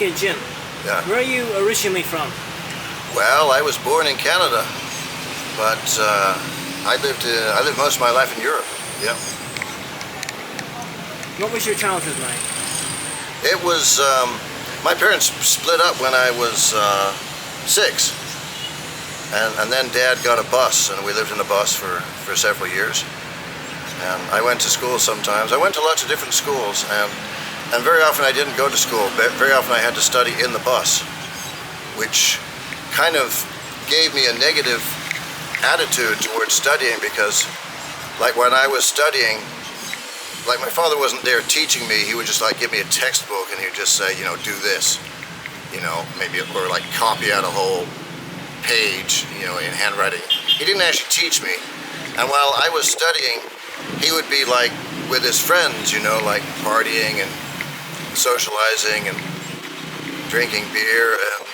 Okay, Jim. Yeah. Where are you originally from? Well, I was born in Canada, but I lived most of my life in Europe. Yeah. What was your childhood like? It was my parents split up when I was 6, and then Dad got a bus, and we lived in a bus for several years. And I went to school sometimes. I went to lots of different schools, and very often I didn't go to school. Very often I had to study in the bus, which kind of gave me a negative attitude towards studying because, like, when I was studying, like, my father wasn't there teaching me. He would just, like, give me a textbook and he'd just say, do this, maybe, or like copy out a whole page, in handwriting. He didn't actually teach me. And while I was studying, he would be like with his friends, like partying and socializing and drinking beer, and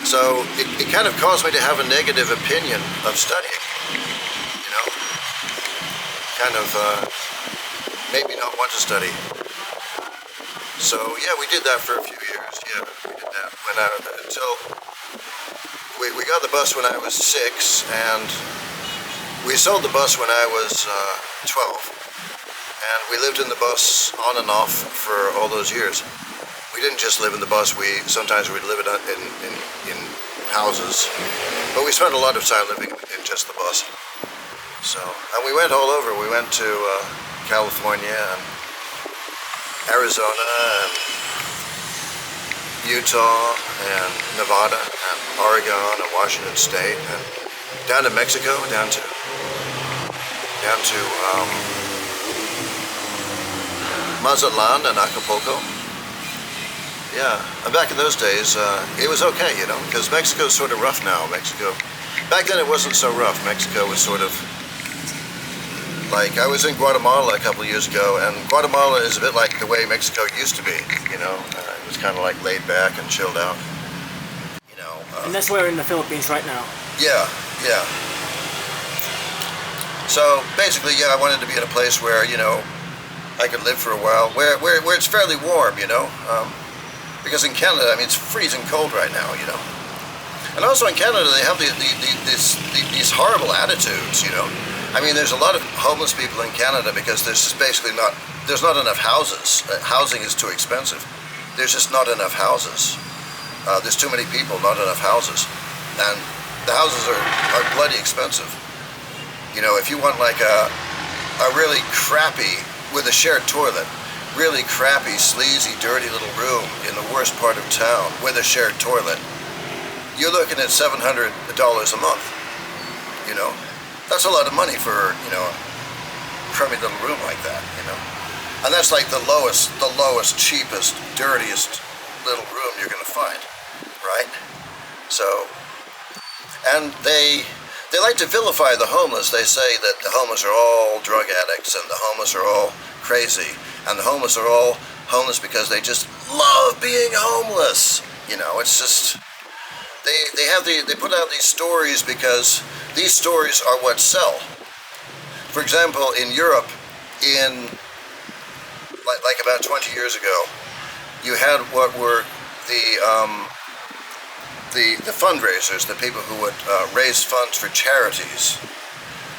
so it kind of caused me to have a negative opinion of studying, kind of made me not want to study. So yeah, we did that for a few years. Yeah, we did that until we got the bus when I was 6, and we sold the bus when I was 12, and we lived in the bus on and off for all those years. We didn't just live in the bus. Sometimes we'd live in houses, but we spent a lot of time living in just the bus. So, and we went all over. We went to California and Arizona and Utah and Nevada and Oregon and Washington State and down to Mexico, down to Mazatlan and Acapulco. Yeah, and back in those days, it was okay, because Mexico's sort of rough now. Back then it wasn't so rough. Mexico was sort of like, I was in Guatemala a couple of years ago, and Guatemala is a bit like the way Mexico used to be, it was kind of like laid back and chilled out, And that's where we're in the Philippines right now. Yeah. So basically, I wanted to be in a place where, I could live for a while, where it's fairly warm, because in Canada, it's freezing cold right now, And also in Canada, they have these horrible attitudes, there's a lot of homeless people in Canada because there's not enough houses. Housing is too expensive. There's just not enough houses. There's too many people, not enough houses. And the houses are bloody expensive. If you want like a really crappy, with a shared toilet, really crappy, sleazy, dirty little room in the worst part of town with a shared toilet, you're looking at $700 a month. That's a lot of money for, a crummy little room like that, And that's like the lowest, cheapest, dirtiest little room you're going to find, right? So, and they like to vilify the homeless. They say that the homeless are all drug addicts and the homeless are all crazy, and the homeless are all homeless because they just love being homeless. It's just, they put out these stories because these stories are what sell. For example, in Europe, like about 20 years ago, you had what were the fundraisers, the people who would raise funds for charities.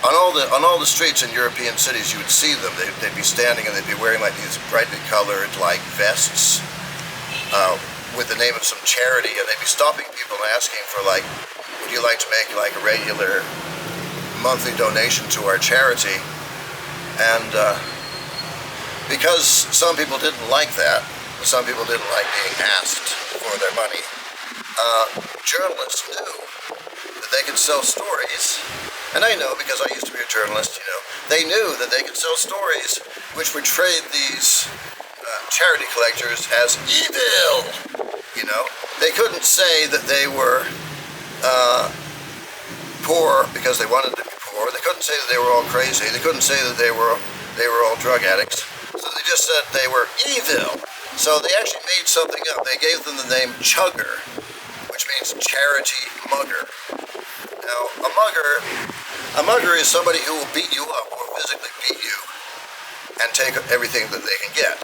On all the streets in European cities, you would see them. They'd be standing and they'd be wearing like these brightly colored like vests with the name of some charity, and they'd be stopping people and asking for like, would you like to make like a regular monthly donation to our charity? And because some people didn't like that, some people didn't like being asked for their money, journalists knew that they could sell stories, and I know because I used to be a journalist, they knew that they could sell stories which would trade these charity collectors as evil, They couldn't say that they were poor because they wanted to be poor. They couldn't say that they were all crazy. They couldn't say that they were all drug addicts. So they just said they were evil. So they actually made something up. They gave them the name Chugger, which means charity mugger. Now, a mugger is somebody who will beat you up or physically beat you and take everything that they can get.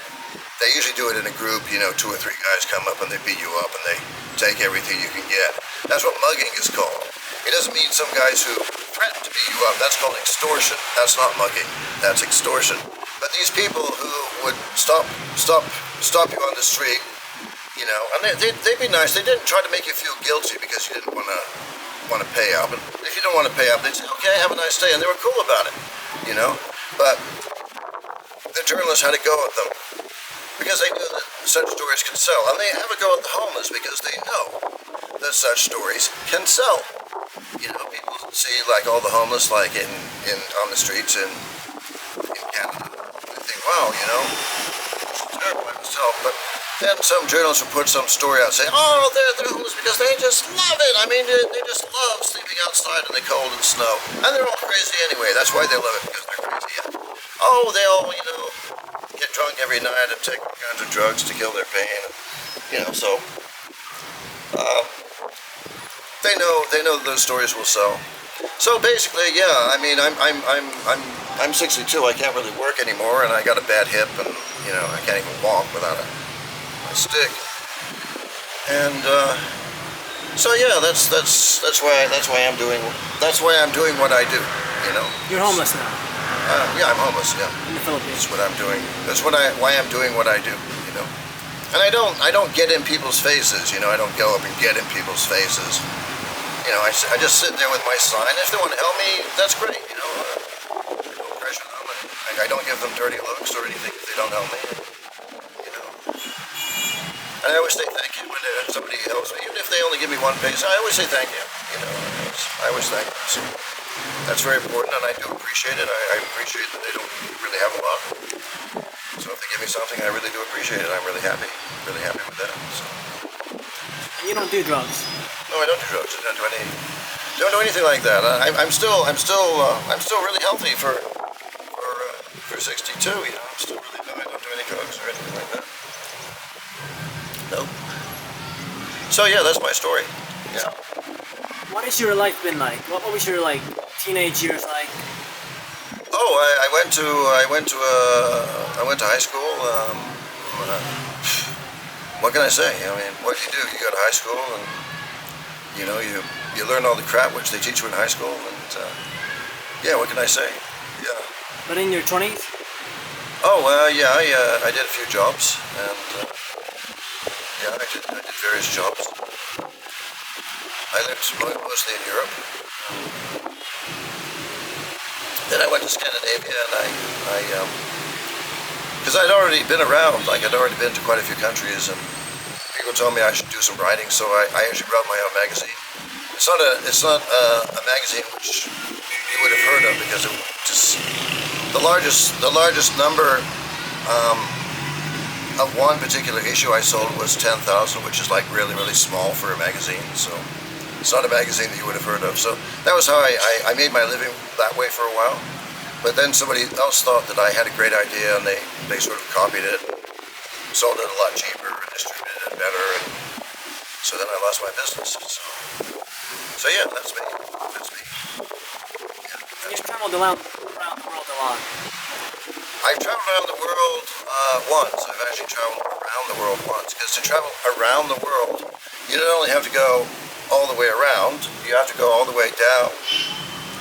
they usually do it in a group, 2 or 3 guys come up and they beat you up and they take everything you can get. That's what mugging is called. It doesn't mean some guys who threaten to beat you up. That's called extortion. That's not mugging. That's extortion. But these people who would stop you on the street, and they'd be nice. They didn't try to make you feel guilty because you didn't want to pay up. And if you don't want to pay up, they'd say, okay, have a nice day. And they were cool about it, But the journalists had a go at them because they knew that such stories can sell. And they have a go at the homeless because they know that such stories can sell. People see like all the homeless like in on the streets in Canada. They think, wow, it's terrible myself. But then some journalists will put some story out saying, oh, they're homeless because they just love it. I mean, they just love sleeping outside in the cold and snow. And they're all crazy anyway. That's why they love it, because they're crazy. Oh, they all, get drunk every night and take all kinds of drugs to kill their pain. So they know those stories will sell. So basically, yeah, I mean, I'm 62. I can't really work anymore, and I got a bad hip, and I can't even walk without my stick. And so yeah, that's why I'm doing what I do. You're homeless now. Yeah, I'm homeless. Yeah. In the Philippines. That's what I'm doing. That's why I'm doing what I do. And I don't get in people's faces. I don't go up and get in people's faces. I just sit there with my sign. If they want to help me, that's great. No pressure on them. I don't give them dirty looks or anything if they don't help me. And I always say thank you when somebody helps me, even if they only give me one piece. I always say thank you. I always thank them. So that's very important, and I do appreciate it. I appreciate that they don't really have a lot. So if they give me something, I really do appreciate it. I'm really happy with that. So. And you don't do drugs? No, I don't do drugs. I don't do anything like that. I'm still really healthy for 62. I'm still really I don't do any drugs or anything like that. No. So yeah, that's my story. Yeah. What has your life been like? What was your teenage years like? Oh, I went to high school. What can I say? I mean, what do? You go to high school and you learn all the crap which they teach you in high school, and yeah, what can I say? Yeah. But in your 20s? Oh, yeah, I did a few jobs, and yeah, I did various jobs. I lived mostly in Europe. Then I went to Scandinavia, and because I'd already been around, I'd already been to quite a few countries, and people told me I should do some writing, so I actually wrote my own magazine. It's not a magazine which you would have heard of, because it just the largest number of one particular issue I sold was 10,000, which is really, really small for a magazine. So it's not a magazine that you would have heard of. So that was how I made my living that way for a while. But then somebody else thought that I had a great idea, and they sort of copied it, sold it a lot cheaper, and distributed it better, and so then I lost my business. So yeah, that's me. Yeah, You've traveled around the world a lot. I've traveled around the world once. I've actually traveled around the world once. Because to travel around the world, you don't only have to go all the way around, you have to go all the way down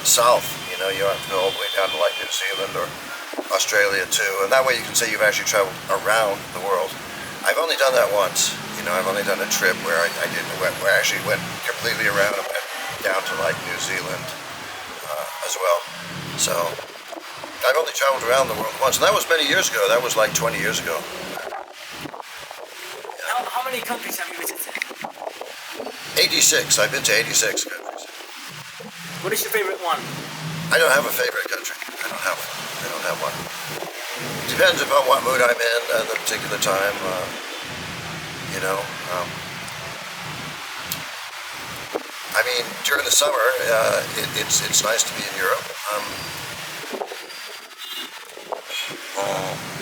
south. You have to go all the way down to New Zealand or Australia too. And that way you can say you've actually traveled around the world. I've only done that once. I've only done a trip where I actually went completely around and went down to New Zealand as well. So I've only traveled around the world once, and that was many years ago. That was 20 years ago. How many countries have you visited? 86. I've been to 86 countries. What is your favorite one? I don't have a favorite country. I don't have one. Depends upon what mood I'm in at the particular time. I mean, during the summer, it's nice to be in Europe.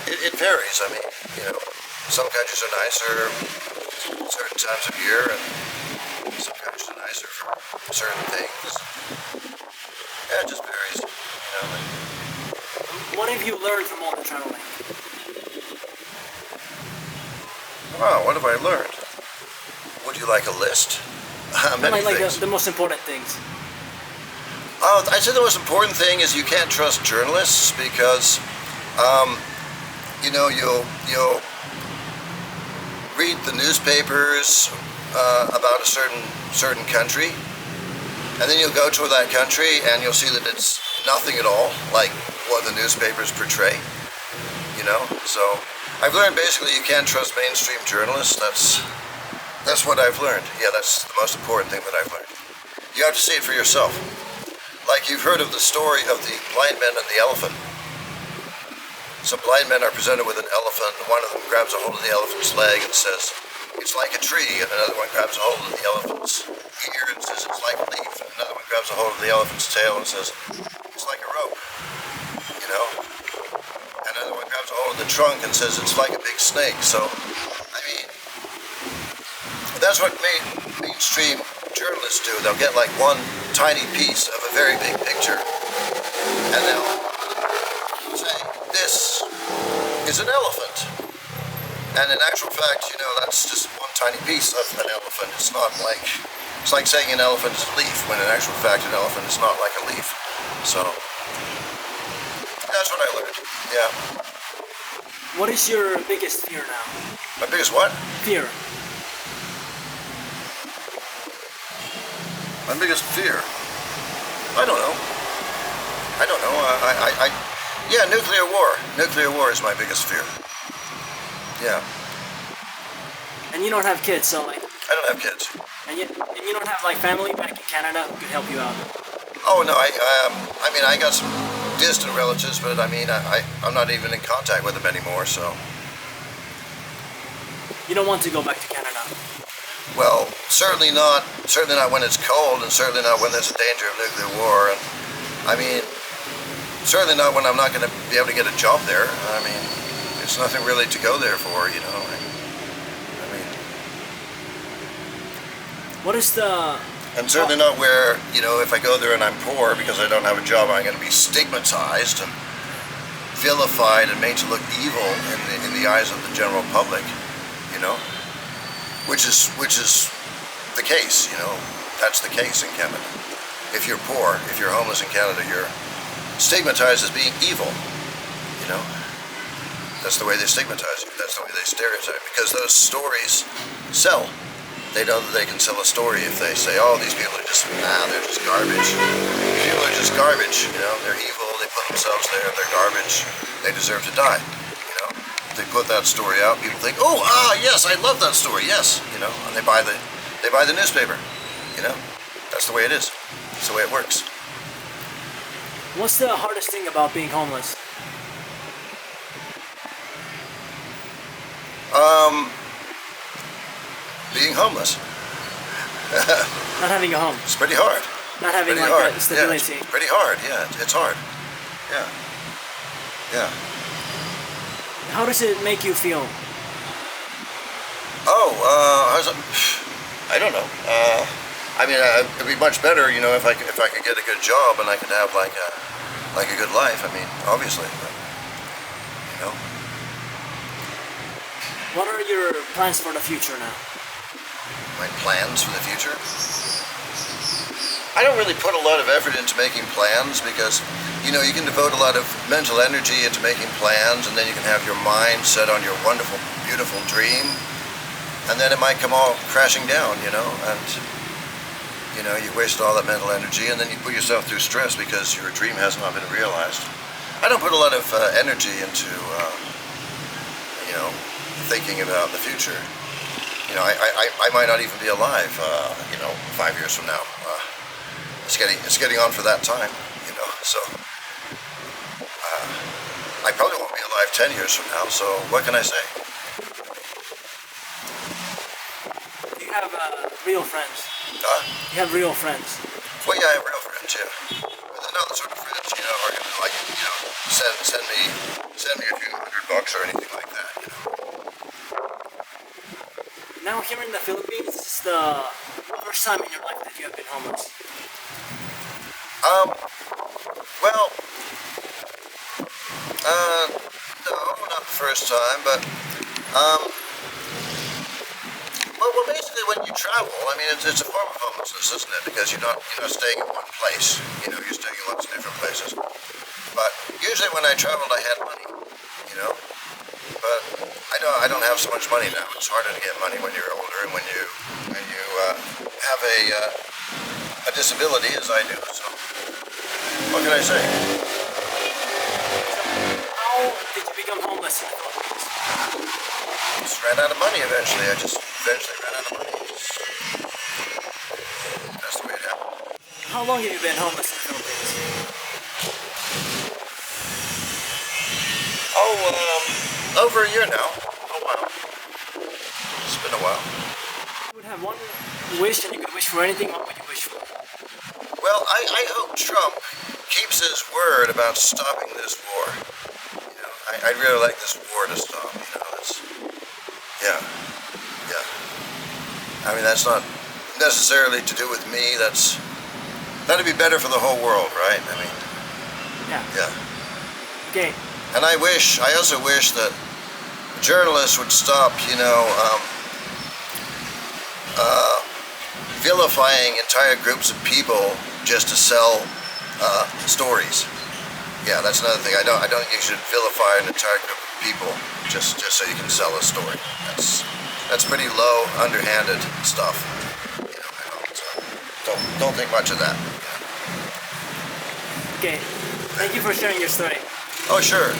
It varies. I mean, some countries are nicer certain times of year, and some countries are nicer for certain things. Yeah, it just varies. What have you learned from all the traveling? Wow, what have I learned? Would you like a list? Many Like things. the most important things. Oh, I'd say the most important thing is you can't trust journalists because, you know, you'll read the newspapers about a certain country, and then you'll go to that country and you'll see that it's nothing at all like what the newspapers portray. You know, so I've learned basically you can't trust mainstream journalists. That's what I've learned. Yeah, that's the most important thing that I've learned. You have to see it for yourself. Like you've heard of the story of the blind man and the elephant. Some blind men are presented with an elephant, and one of them grabs a hold of the elephant's leg and says, "It's like a tree," and another one grabs a hold of the elephant's ear and says, "It's like a leaf," and another one grabs a hold of the elephant's tail and says, "It's like a rope," you know? And another one grabs a hold of the trunk and says, "It's like a big snake." So, I mean, that's what mainstream journalists do. They'll get like one tiny piece of a very big picture, and they'll say, "This is an elephant." And in actual fact, you know, that's just one tiny piece of an elephant. It's like saying an elephant is a leaf, when in actual fact an elephant is not like a leaf. So, that's what I learned. Yeah. What is your biggest fear now? My biggest what? Fear. My biggest fear? I don't know. Yeah, nuclear war. Nuclear war is my biggest fear. Yeah. And you don't have kids, so like, I don't have kids. and you don't have like family back in Canada who could help you out. Oh no, I mean I got some distant relatives, but I mean I'm not even in contact with them anymore. So You don't want to go back to Canada. well, certainly not when it's cold, and certainly not when there's a danger of nuclear war. And I mean, certainly not when I'm not going to be able to get a job there. I mean, there's nothing really to go there for, you know. I mean, What is the and certainly not where, you know, if I go there and I'm poor because I don't have a job, I'm going to be stigmatized and vilified and made to look evil in the eyes of the general public, you know, which is the case, you know. That's the case in Canada. If you're poor, if you're homeless in Canada, you're stigmatized as being evil, you know. That's the way they stigmatize you. That's the way they stereotype, because those stories sell. They know that they can sell a story if they say, "Oh, these people are just, they're just garbage. People are just garbage, you know, they're evil, they put themselves there, they're garbage, they deserve to die," you know. If they put that story out, people think, "Oh, yes, I love that story, yes," you know, and they buy the newspaper, you know. That's the way it is. That's the way it works. What's the hardest thing about being homeless? Being homeless. Not having a home. It's pretty hard. Not having Pretty like hard. that stability. Yeah, it's pretty hard. Yeah, it's hard. Yeah. Yeah. How does it make you feel? Oh, I don't know. I mean, it'd be much better, you know, if I could get a good job and I could have like a good life. I mean, obviously, but, you know. What are your plans for the future now? My plans for the future? I don't really put a lot of effort into making plans because, you know, you can devote a lot of mental energy into making plans, and then you can have your mind set on your wonderful, beautiful dream, and then it might come all crashing down, you know, and, you know, you wasted all that mental energy, and then you put yourself through stress because your dream has not been realized. I don't put a lot of energy into, you know, thinking about the future. You know, I might not even be alive, you know, 5 years from now. It's getting on for that time, you know, so I probably won't be alive 10 years from now, so what can I say? You have real friends. You have real friends. Well, yeah, I have real friends, yeah. But they're not the sort of friends, you know, who are going to, like, you know, send me a few $100 or anything like that, you know. Now here in the Philippines, this is the first time in your life that you have been homeless. Well, no, not the first time, but, travel. I mean, it's a form of homelessness, isn't it? Because you're not staying in one place. You know, you're staying in lots of different places. But usually when I traveled, I had money. You know, but I don't have so much money now. It's harder to get money when you're older and when you have a disability, as I do. So what can I say? How did you become homeless in the Philippines? Just ran out of money eventually. I just eventually ran out of money. That's the way it happened. How long have you been homeless in the Philippines? Oh, over a year now. Oh wow. It's been a while. If you would have one wish and you could wish for anything, what would you wish for? Well, I hope Trump keeps his word about stopping this war. You know, I'd really like this war to stop. You know, yeah. I mean, that's not necessarily to do with me. That'd be better for the whole world, right? I mean, yeah. Okay. And I also wish that journalists would stop, vilifying entire groups of people just to sell stories. Yeah, that's another thing. I don't think you should vilify an entire group of people just so you can sell a story. That's pretty low, underhanded stuff. You know, don't think much of that. Okay. Thank you for sharing your story. Oh, sure.